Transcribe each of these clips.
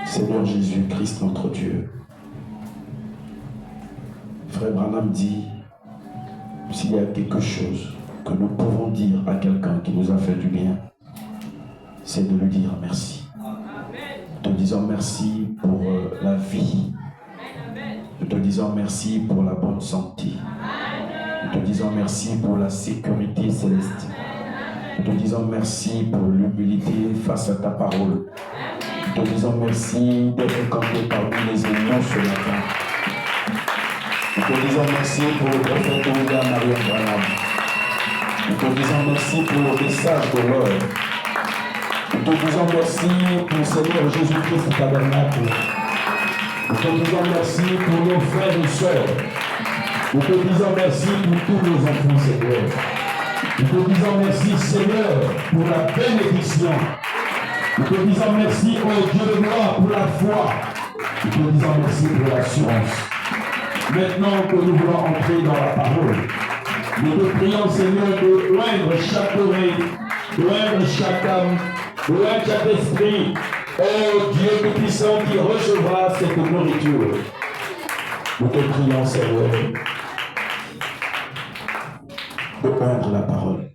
Seigneur Jésus-Christ, notre Dieu, Frère Branham dit, s'il y a quelque chose que nous pouvons dire à quelqu'un qui nous a fait du bien, c'est de lui dire merci. Nous te disons merci pour la vie. Nous te disons merci pour la bonne santé. Nous te disons merci pour la sécurité céleste. Nous te disons merci pour l'humilité face à ta parole. Nous te disons merci d'être campé parmi les ennemis ce matin. Nous te disons merci pour le prophète William Marion Branham. Nous te disons merci pour le message de l'heure. Nous te disons merci pour Seigneur Jésus-Christ tabernacle. Nous te disons merci pour nos frères et sœurs. Nous te disons merci pour tous nos enfants, Seigneur. Nous te disons merci, Seigneur, pour la bénédiction. Nous te disons merci, oh Dieu de gloire, pour la foi. Nous te disons merci pour l'assurance. Maintenant que nous voulons entrer dans la parole, nous te prions, Seigneur, de loindre chaque oreille, de loindre chaque âme, de loindre chaque esprit. Oh Dieu tout-puissant qui recevra cette nourriture. Nous te prions, Seigneur, de prendre la parole.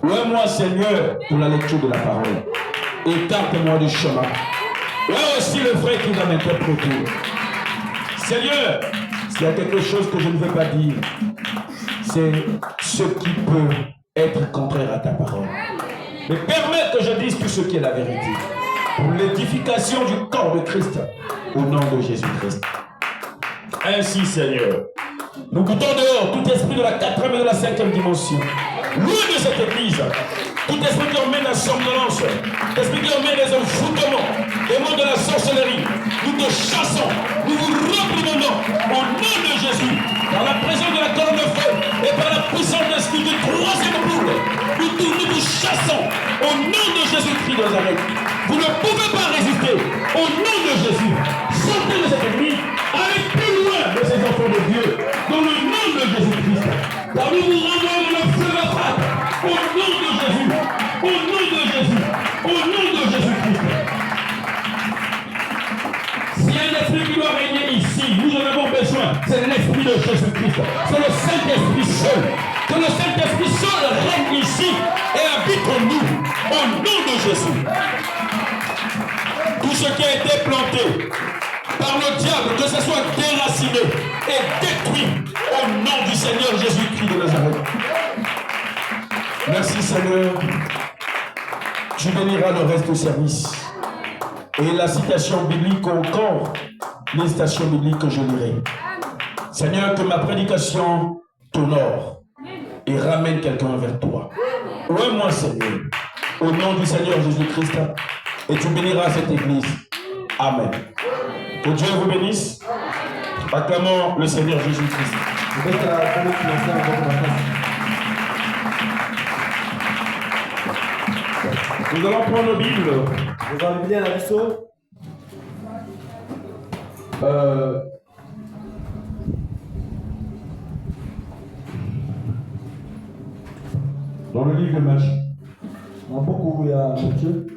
Loin-moi, Seigneur, pour la lecture de la parole. Écarte-moi du chemin. Là aussi le frère qui va m'interpréter. Seigneur, s'il y a quelque chose que je ne veux pas dire, c'est ce qui peut être contraire à ta parole. Mais permets que je dise tout ce qui est la vérité. Pour l'édification du corps de Christ, au nom de Jésus-Christ. Ainsi, Seigneur, nous goûtons dehors tout esprit de la 4e et de la 5e dimension. Loin de cette église, tout esprit qui emmène la somnolence, esprit qui emmène les envoûtements, démons de la sorcellerie, nous te chassons, nous vous réprimandons au nom de Jésus, par la présence de la colonne de feu et par la puissance de l'esprit du 3e boule. Nous vous chassons au nom de Jésus-Christ de Nazareth. Vous ne pouvez pas résister au nom de Jésus. Sortez de cette église, allez plus loin de ces enfants de Dieu, dans le nom de Jésus-Christ. Car nous vous renvoyons le feu de la frappe au nom de Jésus, au nom de Jésus, au nom de Jésus-Christ. S'il y a un esprit qui doit régner ici, nous en avons besoin, c'est l'esprit de Jésus-Christ. C'est le Saint-Esprit seul. Que le Saint-Esprit seul règne ici et habite en nous, au nom de Jésus. Tout ce qui a été planté par le diable, que ce soit déraciné et détruit au nom du Seigneur Jésus-Christ de Nazareth. Merci Seigneur. Tu béniras le reste du service. Et la citation biblique encore, les citations bibliques que je lirai. Seigneur, que ma prédication t'honore et ramène quelqu'un vers toi. Loin-moi Seigneur, au nom du Seigneur Jésus-Christ, et tu béniras cette église. Amen. Que Dieu vous bénisse. Acclamons le Seigneur Jésus-Christ. Nous allons prendre nos Bibles. Vous allez bien la mission. Dans le livre de Matthieu. Dans beaucoup, il y a Matthieu.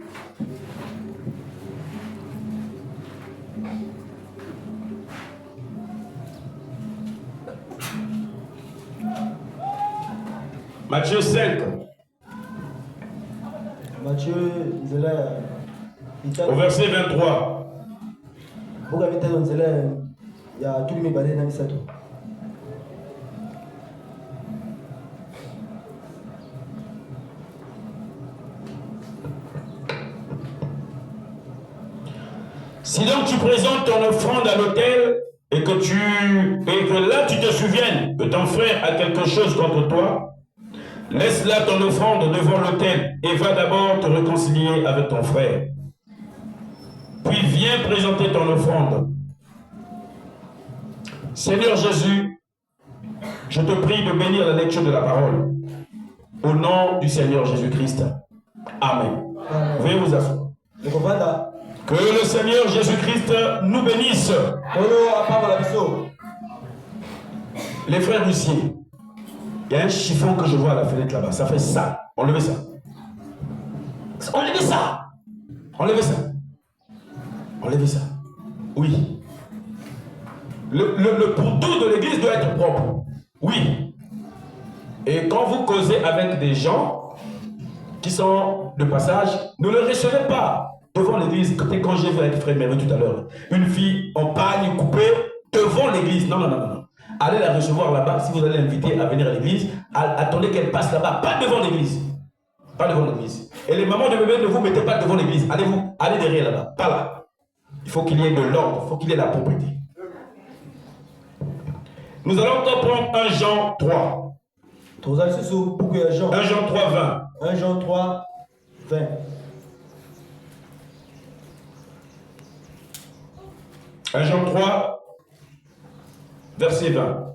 Matthieu 5. Matthieu Au verset 23. Si donc tu présentes ton offrande à l'autel et que là tu te souviennes que ton frère a quelque chose contre toi, laisse là ton offrande devant l'autel et va d'abord te réconcilier avec ton frère. Puis viens présenter ton offrande. Seigneur Jésus, je te prie de bénir la lecture de la parole. Au nom du Seigneur Jésus-Christ. Amen. Veuillez vous asseoir. Que le Seigneur Jésus-Christ nous bénisse. Les frères huissiers, il y a un chiffon que je vois à la fenêtre là-bas. Ça fait ça. Enlevez ça. Enlevez ça. Enlevez ça. Enlevez ça. Oui. Le pourtour de l'église doit être propre. Oui. Et quand vous causez avec des gens qui sont de passage, ne le recevez pas devant l'église. Quand j'ai vu avec frère Méreux tout à l'heure, une fille en pagne coupée devant l'église. Non, non, non, non. Allez la recevoir là-bas. Si vous allez l'inviter à venir à l'église, attendez qu'elle passe là-bas. Pas devant l'église. Pas devant l'église. Et les mamans de bébé, ne vous mettez pas devant l'église. Allez derrière là-bas. Pas là. Il faut qu'il y ait de l'ordre. Il faut qu'il y ait la propriété. Nous allons encore prendre 1 Jean 3. 1 Jean 3, 20. 1 Jean 3, 20. 1 Jean 3, verset 20.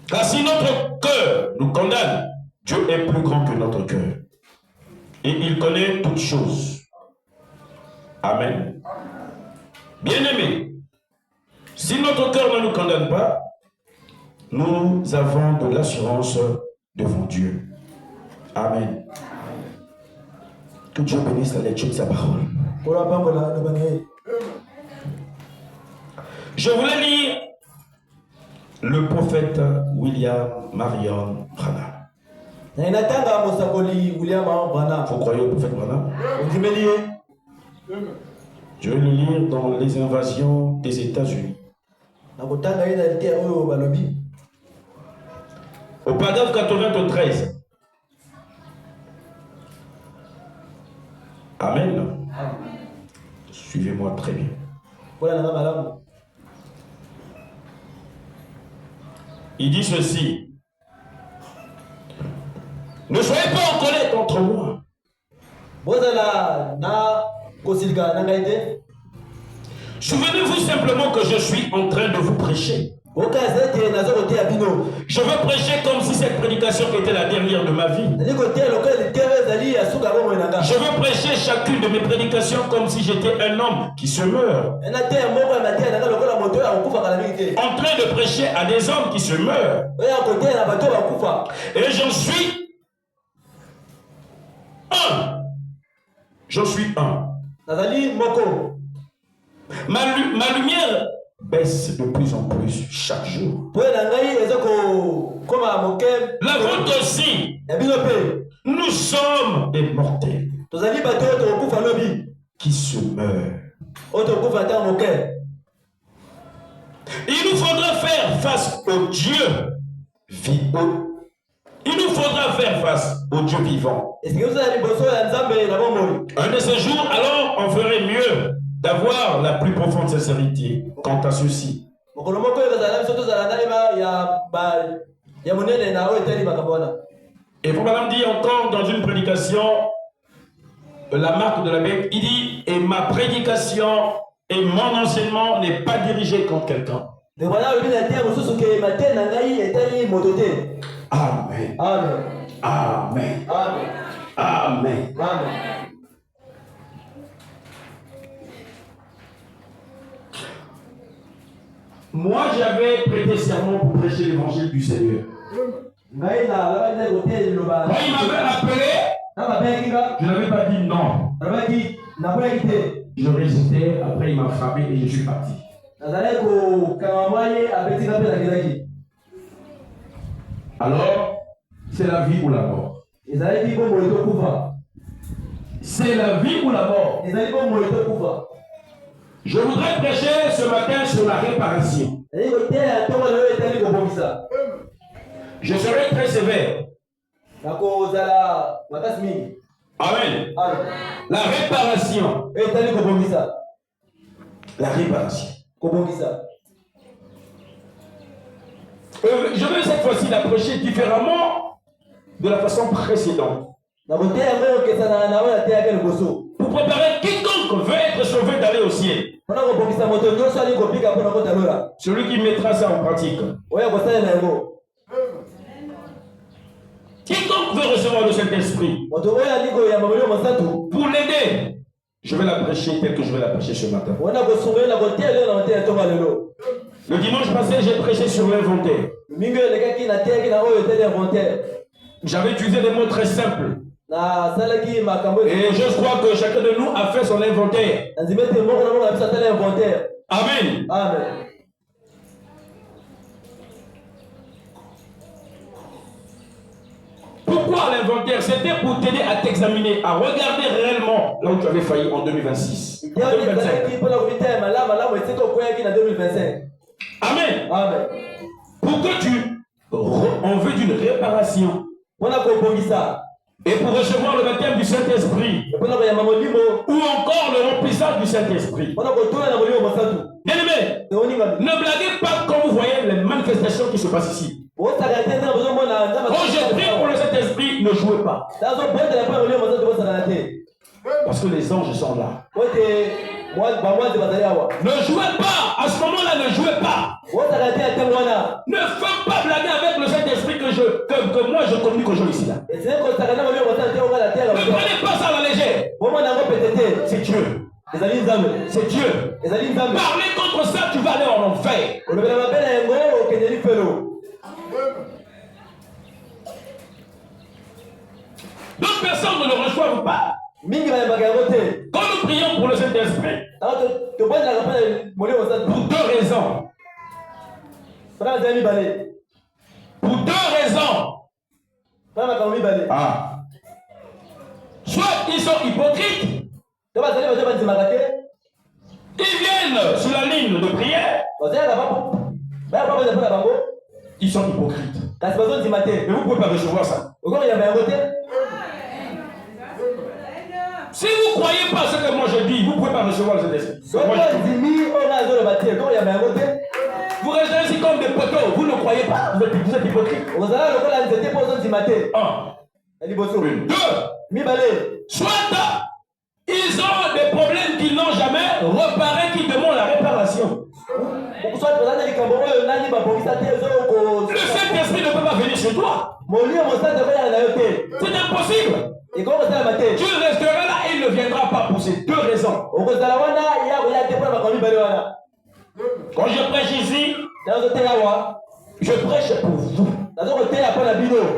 Car si notre cœur nous condamne, Dieu est plus grand que notre cœur. Et il connaît toutes choses. Amen. Bien-aimés, si notre cœur ne nous condamne pas, nous avons de l'assurance devant Dieu. Amen. Que Dieu bénisse la lecture de sa parole. Je voulais lire le prophète William Marion Branham. Vous croyez au prophète Branham? Je vais le lire dans les invasions des États-Unis. Au paragraphe 93. Amen. Suivez-moi très bien. Il dit ceci. Ne soyez pas en colère contre moi. Souvenez-vous simplement que je suis en train de vous prêcher. Je veux prêcher comme si cette prédication était la dernière de ma vie. Je veux prêcher chacune de mes prédications comme si j'étais un homme qui se meurt. En train de prêcher à des hommes qui se meurent. Et j'en suis un. J'en suis un. Ma lumière baisse de plus en plus chaque jour. La vôtre aussi. Nous sommes des mortels qui se meurent. Il nous faudra faire face au Dieu vivant. Il nous faudra faire face au Dieu vivant. Un de ces jours, alors, on ferait mieux d'avoir la plus profonde sincérité quant à ceci. Et vous m'avez dit encore dans une prédication, la marque de la bête, il dit, et ma prédication et mon enseignement n'est pas dirigé contre quelqu'un. Amen. Amen. Amen. Amen. Amen. Amen. Moi, j'avais prêté serment pour prêcher l'évangile du Seigneur. Quand il m'avait appelé, je n'avais pas dit non. Je résistais, après il m'a frappé et je suis parti. Alors, c'est la vie ou la mort. C'est la vie ou la mort. Je voudrais prêcher ce matin sur la réparation. Je serai très sévère. Amen. La réparation. La réparation. Je vais cette fois-ci l'approcher différemment de la façon précédente. Pour préparer quiconque veut être sauvé d'aller au ciel. Celui qui mettra ça en pratique. Quiconque veut recevoir le Saint-Esprit. Pour l'aider, je vais la prêcher telle que je vais la prêcher ce matin. Le dimanche passé, j'ai prêché sur l'inventaire. J'avais utilisé des mots très simples. Et je crois que chacun de nous a fait son inventaire. Amen. Amen. Pourquoi l'inventaire? C'était pour t'aider à t'examiner, à regarder réellement là où tu avais failli en 2026. 2025. Amen. Amen. Pour que tu en veux d'une réparation. Et pour recevoir le baptême du Saint-Esprit. Ou encore le remplissage du Saint-Esprit. Bien-aimé, ne blaguez pas quand vous voyez les manifestations qui se passent ici. Quand je prie pour le Saint-Esprit, ne jouez pas. Parce que les anges sont là. Ne jouez pas. À ce moment-là, ne jouez pas. Ne faites pas blaguer avec le Saint-Esprit que moi je communique aujourd'hui ici. Là. Ne prenez pas ça à la légère. C'est Dieu. C'est Dieu. Parlez contre ça, tu vas aller en enfer. D'autres personnes ne le reçoivent pas. Quand nous prions pour le Saint-Esprit, pour deux raisons. Pour deux raisons. Ah. Soit ils sont hypocrites. Ils viennent sur la ligne de prière. Ils sont hypocrites. Mais vous ne pouvez pas recevoir ça. Si vous ne croyez pas ce que moi je dis, vous ne pouvez pas recevoir le Saint-Esprit. Vous restez ici comme des poteaux, vous ne croyez pas, vous êtes hypocrite. Deux. Soit ils ont des problèmes qu'ils n'ont jamais réparés, qui demandent la réparation. Le Saint-Esprit ne peut pas venir sur toi. C'est impossible. Tu resteras là et il ne viendra pas pour ces deux raisons. Quand je prêche ici, je prêche pour vous.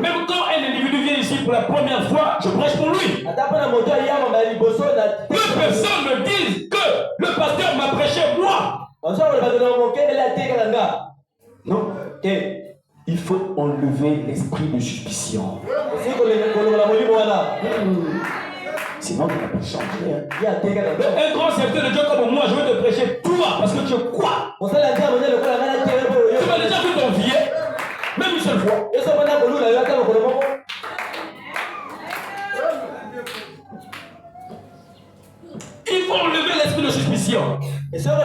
Même quand un individu vient ici pour la première fois, je prêche pour lui. Que personne ne dise que le pasteur m'a prêché moi. Non. Il faut enlever l'esprit de suspicion. Sinon, tu ne vas pas changer. Un grand serviteur de Dieu comme moi, je vais te prêcher toi parce que tu crois. Tu m'as déjà vu t'envier, même une seule fois. Il faut enlever l'esprit de suspicion. Pasteur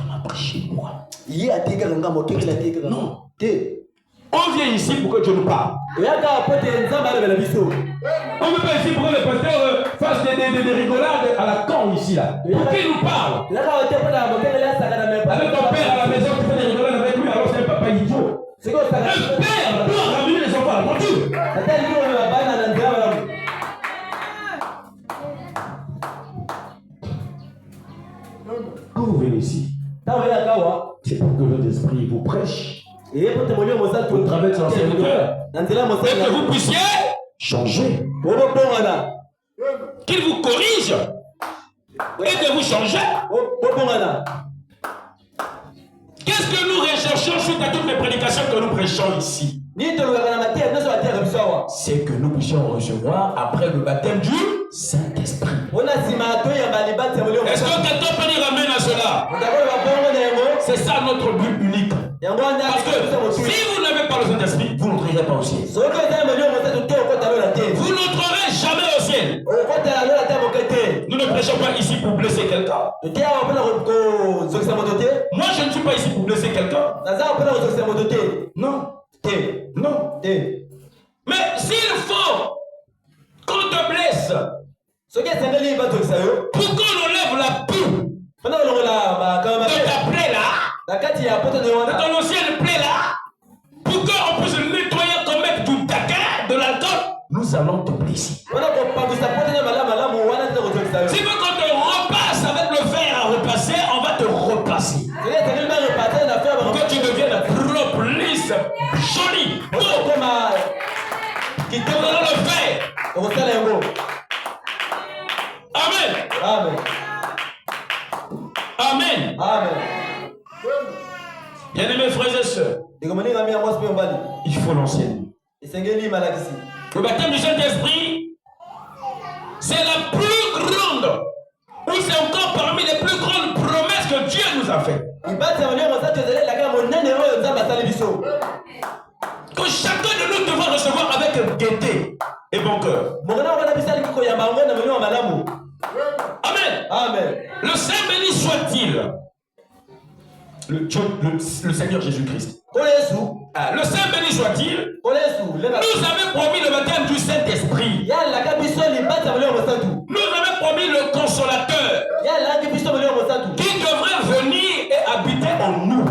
m'a prêché moi. Non. On vient ici pour que Dieu nous parle. On ne veut pas ici pour que le pasteur fasse des rigolades à la con ici là. Pour qu'il nous parle. Avec ton père à la maison, tu fais des rigolades avec lui, alors c'est un papa idiot. Le père doit ramener les enfants à la voiture. Quand vous venez ici, c'est pour que votre esprit vous prêche. Vous travaillez sur l'enseignement. Et que vous puissiez changer. Qu'il vous corrige. Et que vous changez. Qu'est-ce que nous recherchons suite à toutes les prédications que nous prêchons ici? c'est que nous puissions recevoir après le baptême du Saint-Esprit. Est-ce que quelqu'un peut dire amen à cela? C'est ça notre but unique. Parce que si vous n'avez pas le Saint-Esprit, vous n'entrerez pas au ciel. Vous n'entrerez jamais au ciel. Nous ne prêchons pas ici pour blesser quelqu'un. Moi, je ne suis pas ici pour blesser quelqu'un. Non. Non. Mais s'il faut qu'on te blesse, pour qu'on enlève la boue de ta plaie là, de ton ancienne plaie là, pour qu'on puisse le nettoyer comme mettre du taquin, de l'alcool, nous allons te blesser. Si tu veux qu'on te repasse avec le fer à repasser, on va te repasser. Que tu deviennes propre, lisse, joli, beau. Nous allons le faire. Amen. Amen. Bien-aimés frères et sœurs, il faut l'enseigner. Le baptême du Saint-Esprit, c'est la plus grande, ou c'est encore parmi les plus grandes promesses que Dieu nous a faites. Que chacun de nous devra recevoir avec gaieté et bon cœur. Amen. Le Saint béni soit-il. Le Seigneur Jésus-Christ. Le Saint béni soit-il. Nous avons promis le baptême du Saint-Esprit. Nous avons promis le consolateur qui devrait venir et habiter en nous. Le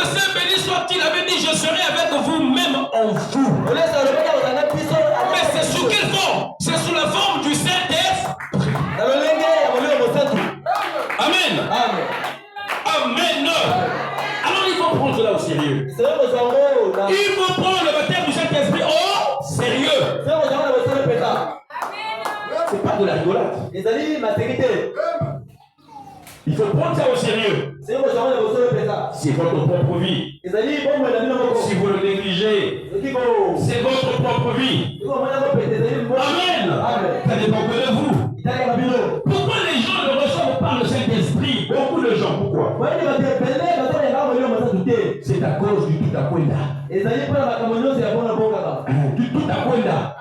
Saint béni soit-il avait dit je serai avec vous même en vous. Mais c'est sous quelle forme? C'est sous la forme du Saint-Esprit. Amen. Alors il faut prendre cela au sérieux. Il faut prendre le baptême du Saint-Esprit au sérieux. C'est pas de la rigolade. Il faut prendre ça au sérieux. C'est votre propre vie. Si vous le négligez, c'est votre propre vie. Amen. Ça dépend que de vous. Pourquoi les gens ne reçoivent pas le Saint-Esprit? Beaucoup de gens, pourquoi? C'est à cause du tout à Kwenda. Du tout à Kwenda.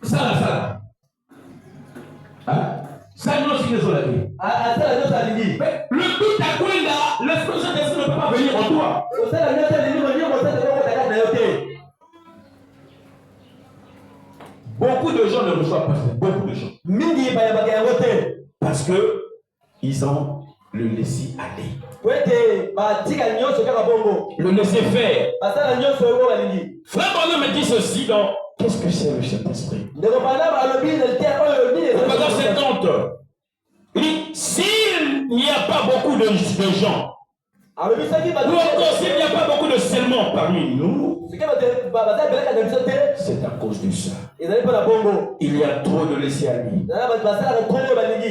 Ça. Ça, nous aussi, les autres. Mais le tout à Kwenda, l'Esprit Saint-Esprit ne peut pas venir en toi. Beaucoup de gens ne reçoivent pas ça. Beaucoup de gens. Parce que ils ont le laisser aller. Le laisser faire. Frère Bonhomme me dit ceci dans qu'est-ce que c'est le Saint-Esprit? Verset 70. Il dit s'il n'y a pas beaucoup de gens, ou encore s'il n'y a pas beaucoup de seulement parmi nous, c'est à cause de ça. Il y a trop de laisser aller.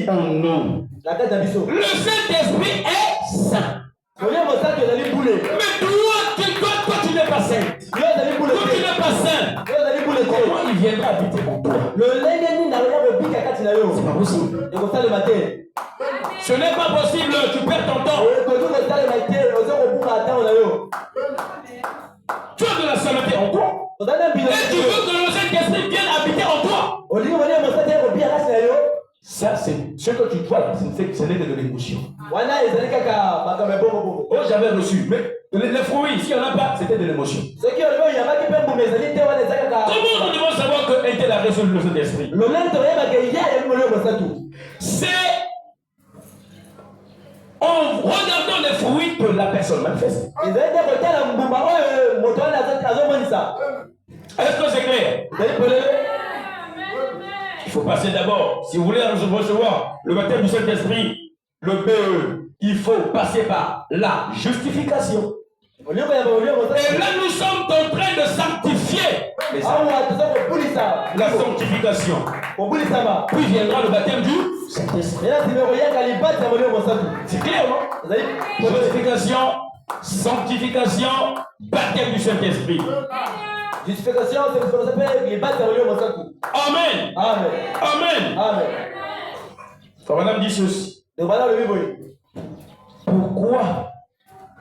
Oh non. Le Saint-Esprit est saint. Mais toi, tu n'es pas saint. Toi, tu n'es pas saint. Comment il viendra habiter en toi? C'est pas possible. Ce n'est pas possible, tu perds ton temps. Tu as de la saleté en toi. Et tu veux que le Saint-Esprit vienne habiter en toi. Ça, c'est ce que tu vois, ce n'est que de l'émotion. Oh, j'avais reçu, mais les fruits, s'il n'y en a pas, c'était de l'émotion. Comment nous devons savoir que était la raison de Saint-Esprit? C'est en regardant les fruits que la personne manifeste. Est-ce que c'est clair? Il faut passer d'abord, si vous voulez recevoir le baptême du Saint-Esprit, le BE, il faut passer par la justification. Et là, nous sommes en train de sanctifier la sanctification. Puis viendra le baptême du Saint-Esprit. C'est clair, non? Justification, Sanctification, baptême du Saint-Esprit. Justification, c'est ce qu'on appelle les bases de l'Église. Amen. Amen. Amen. Amen. Frère Madame dit ceci. Donc voilà le Bible. Pourquoi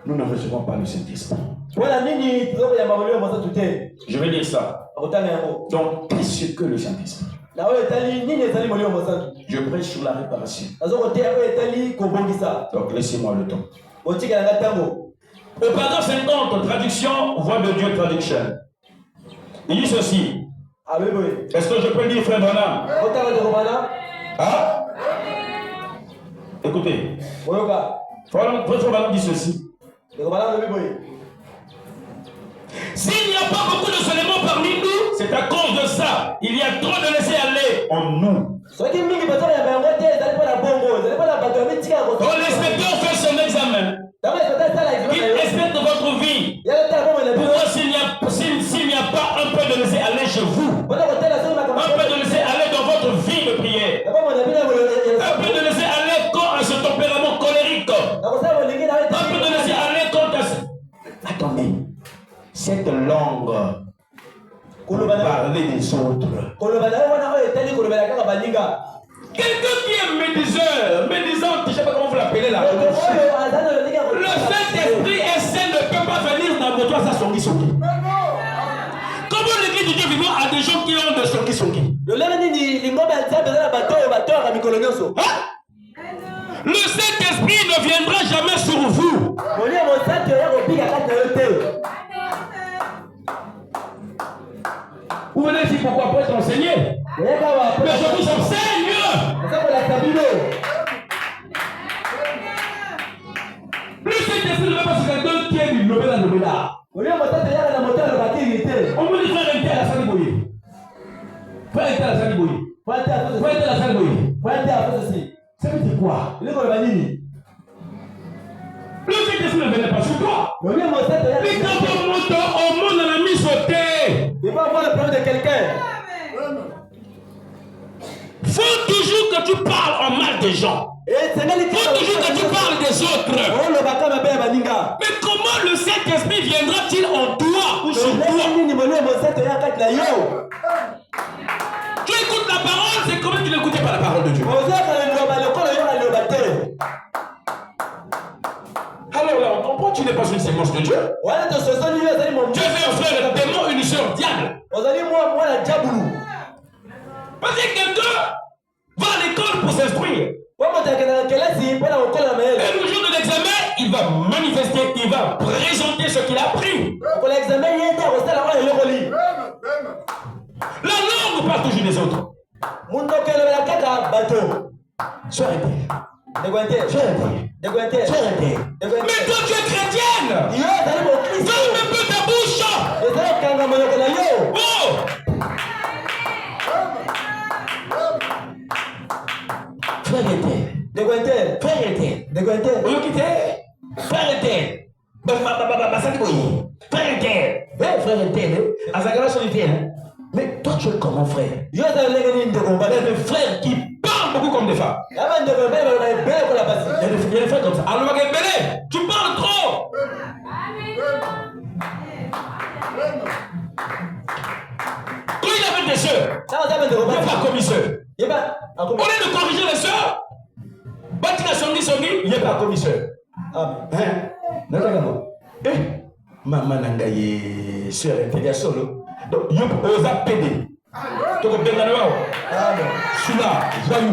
nous ne recevons pas le Saint-Esprit? Je vais dire ça. Donc, qu'est-ce que le Saint-Esprit? Je prêche sur la réparation. Donc, laissez-moi le temps. Au paragraphe 50, traduction, voix de Dieu, traduction. Il dit ceci. Est-ce que je peux lire, frère Branham? Hein? Écoutez. Frère Branham dit ceci. S'il n'y a pas beaucoup de soulèvements parmi nous, c'est à cause de ça. Il y a trop de laisser aller en nous. Quand l'inspecteur fait son examen, il respecte votre vie. Pourquoi s'il n'y a pas un peu de laisser aller chez vous, un peu de laisser aller dans votre vie de prière, un peu de laisser aller à ce tempérament colérique, un peu de laisser aller contre ce... Attendez, cette langue pour parler des autres. Quelqu'un qui est médisante, je ne sais pas comment vous l'appelez là. Le Saint-Esprit et saint ne peut pas venir dans votre toit, ça songi. Comment l'église du Dieu vivant a des gens qui ont de songi? Le Saint-Esprit ne viendra jamais sur vous. Vous venez ici pourquoi? Pour être enseigné. Mais je vous enseigne. Le Saint-Esprit ne va pas se quelqu'un qui est du nommé là. On me dit frère Inter à la salle bouillie. Frère Inter à la salle bouillie. Frère Inter à la salle bouillie. Ça veut dire quoi? Le Saint-Esprit ne venait pas sur toi. Mais quand on monte dans la mise au thé, il va avoir le problème de quelqu'un. Faut toujours que tu parles en mal des gens. Faut toujours que tu parles des autres. Mais comment le Saint-Esprit viendra-t-il en toi ou sur toi? Tu écoutes la parole, c'est comme si tu n'écoutais pas la parole de Dieu. Alors là, on comprend que tu n'es pas une séquence de Dieu. Tu es un frère démon, une sœur diable. Parce que quelqu'un va à l'école pour s'instruire. Et le jour de l'examen, il va manifester, il va présenter ce qu'il a appris. La langue part toujours des autres. Sois mais toi tu es chrétienne. Ferme un peu ta bouche. Oh. Mais toi tu es comment frère? Des frères qui parlent beaucoup comme des femmes. Il y a des frères comme ça. Alors tu parles trop. Quand il avait des soeurs, il n'y a pas commissaire. Au lieu de corriger les soeurs, il n'y a pas commissaire. Maman Nangaye, soeur intégration. Donc, il y a un PD. Tu comprends bien? Je suis là, joyeux.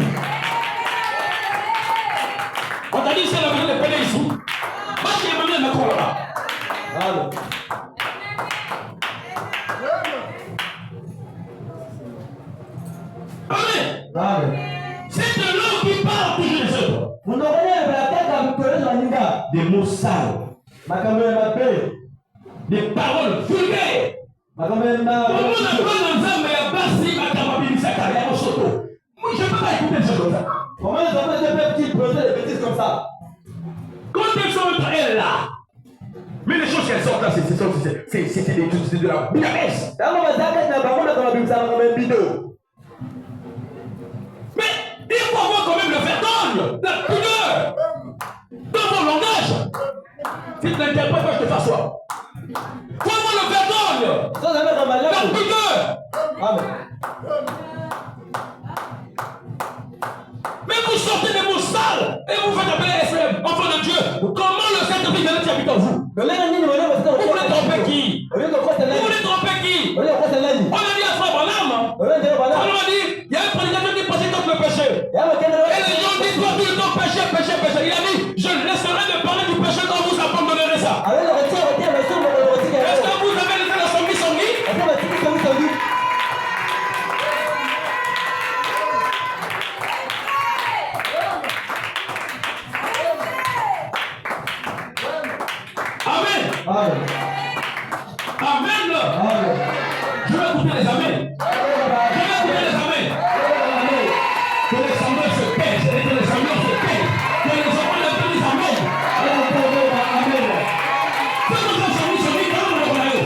On t'a dit c'est la besoin de PD ici. Moi, j'ai demandé Macron là. Amen. C'est de l'eau qui parle toujours les autres. Des mots sales. Des paroles vulgaires. Je ne peux pas écouter des choses comme ça. Comment les enfants peuvent-ils poser des bêtises comme ça? Quand elles sont entre elles là, mais les choses qu'elles sortent là, c'est de la bouillabaisse. Mais il faut avoir quand même le verdun, la pudeur dans vos langages. Si tu n'interprètes pas, je te t'assois. Comment le vergogne? La pudeur. Amen. Mais vous sortez des mots sales et vous faites appeler FM, enfant de Dieu. Comment le Saint-Esprit vient qui habite en vous? Vous voulez tromper qui? Vous voulez tromper qui? On a dit à Frère Branham. On a dit, il y a un prédicateur qui passait contre le péché. Et les gens disent, toi, tout le temps, péché, péché, péché. Il a dit, je laisserai de parler du péché quand vous abandonnerez ça. Est-ce que vous avez laissé la sanguille? Amen. Amen. Je vais écouter les amens. Que les semblants se pèsent. Que les semblants se pèsent. Que les enfants de Dieu disent amen. Que nos enfants se disent amen.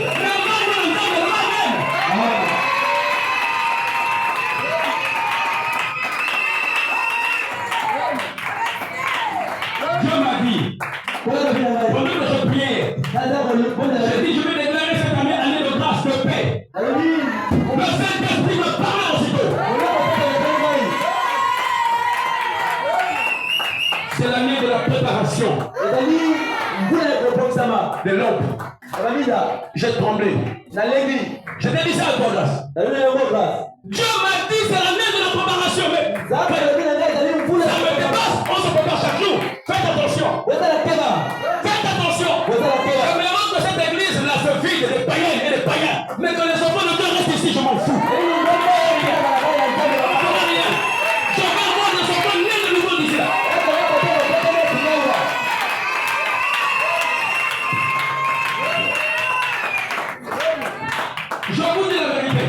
Dieu m'a dit, pendant que je priais, j'ai dit, je vais déclarer cette année de grâce, de paix. Le Saint-Esprit me parle aussitôt. C'est l'année de la préparation. De l'ombre. J'ai tremblé. Je t'ai dit ça à toi, grâce. Dieu m'a dit, c'est l'année de la préparation. Mais ça me dépasse. On se prépare chaque jour. Faites attention. Faites attention. Je me rends que cette église là se vide des païens et des païens. Mais que les enfants de Dieu restent ici, je m'en fous. Je veux voir les enfants nés de nouveau d'ici là. Je vous dis la vérité.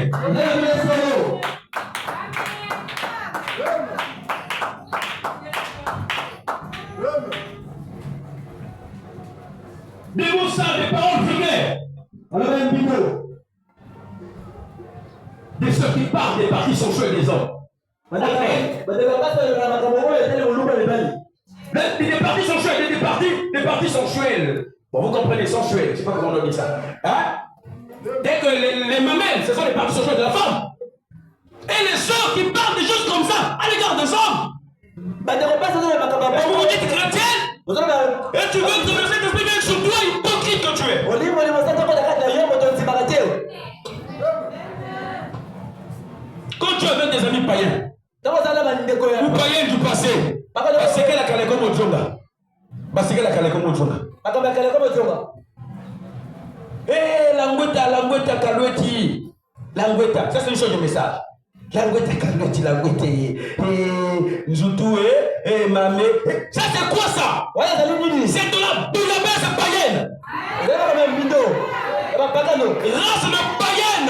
Des mots sains, des paroles vulgaires. De ceux qui parlent des parties sensuelles des hommes. Des parties sensuelles, des parties sensuelles. Bon, vous comprenez, sensuelles, je ne sais pas comment on dit ça. Hein? Dès que les mamelles, ce sont les parties sensuelles de la femme. Et les sœurs qui parlent des choses comme ça à l'égard des hommes. Et vous vous dites chrétienne? Et tu veux que le Saint-Esprit vienne sur toi, hypocrite que tu es. Quand tu es avec des amis païens, ou païens du passé, c'est que la Kaleko Mojonga. C'est que la Kaleko Mojonga. Eh, Langweta, Kaloueti. Langweta, ça c'est une chose de message. Langweta, Kaloueti, Nzoutou, Mamé. Ça c'est quoi ça? C'est de la bouillabaisse païenne. Race de païenne.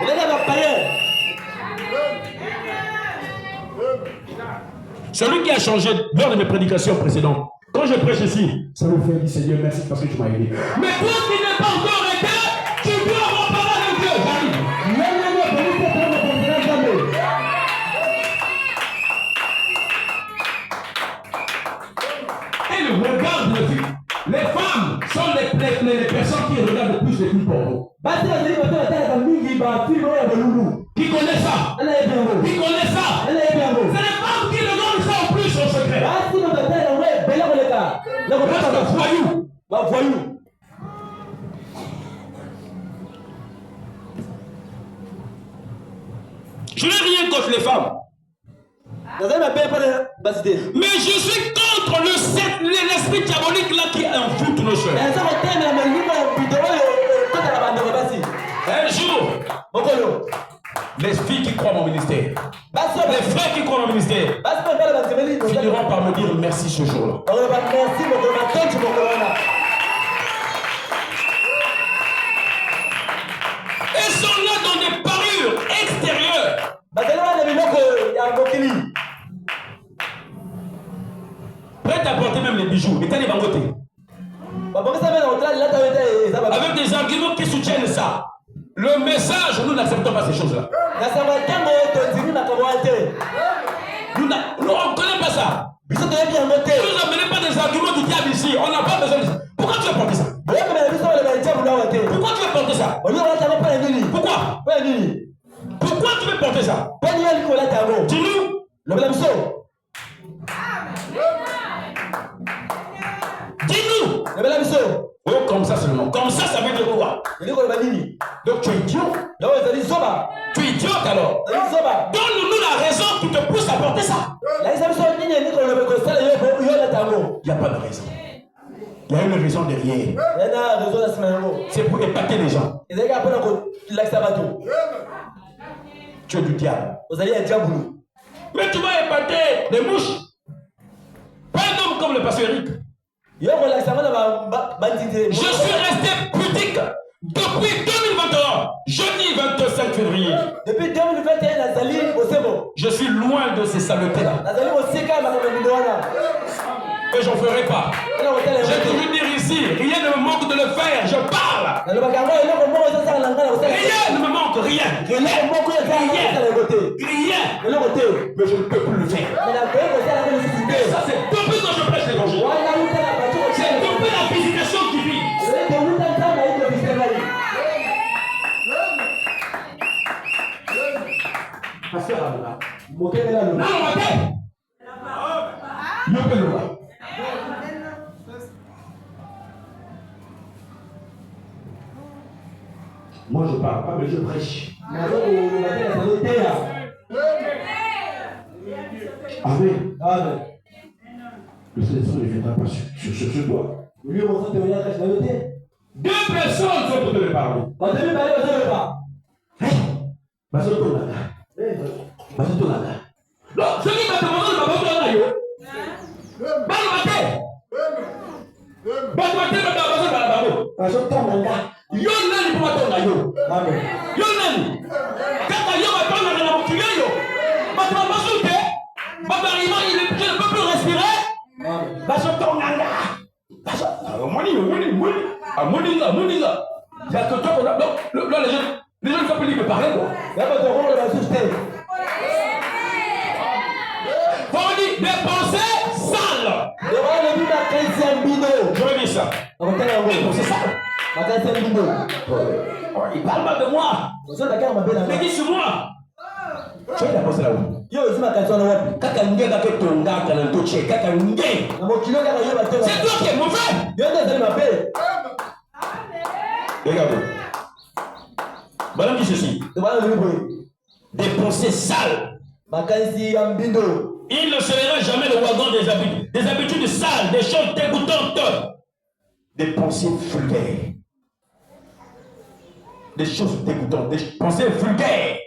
Race de païen. Celui qui a changé lors de mes prédications précédentes. Quand je prêche ici, ça me fait dire Seigneur, merci parce que tu m'as aidé. Mais toi qui n'es pas encore aidé, tu dois reparler avec Dieu. Et le regard de vie. Les femmes sont les personnes qui regardent le plus les films porno. Qui connaissent ça? Qui connaissent ça? C'est les femmes qui regardent ça en plus en secret. Voyou. Je n'ai rien contre les femmes. Mais je suis contre l'esprit diabolique là qui envoûte nos soeurs. Un jour, les filles qui croient mon ministère, les frères qui croient mon ministère, finiront par me dire merci ce jour-là. Ils sont là dans des parures extérieures. Prêt à porter même les bijoux. Avec des arguments qui soutiennent ça. Le message, nous n'acceptons pas ces choses-là. Nous, on ne connaît pas ça. Ne nous amenez pas des Pourquoi tu veux porter ça? Pourquoi? Pourquoi tu veux porter ça? Dis-nous. Dis-nous. Oh, comme ça seulement. Comme ça veut dire quoi? Donc tu es idiot. Tu es idiot alors. Donne-nous la raison qui te pousse à porter ça. Il n'y a pas de raison. Il y a une raison derrière. C'est pour épater les gens. Tu es du diable. Mais tu vas épater des mouches. Pas un homme comme le pasteur Eric. Je suis resté pudique depuis 2021, jeudi 25 février. Depuis 2021, je suis loin de ces saletés-là. Et j'en ferai pas. J'ai toujours dit ici, rien ne me manque de le faire, je parle. Rien ne me manque, rien. Mais je ne peux plus le faire. Et ça, c'est depuis que je prêche l'évangile. C'est depuis la visitation qui vit. Moi je parle pas, mais je prêche. Amen. Le Seigneur ne viendra pas sur ce doigt. Deux personnes sont pour te parler. Non, je dis maintenant, les gens ne sont plus libres de parler. On dit des pensées sales. Je vais dire ça. Des pensées sales. Il parle mal de moi. Mais dis sur moi. Tu as pensé là-haut. C'est toi qui es mauvais. Regardez. Madame dit ceci. Des pensées sales. Il ne sera jamais le wagon des habitudes sales, des choses dégoûtantes. Des pensées vulgaires. Des choses dégoûtantes, des pensées vulgaires.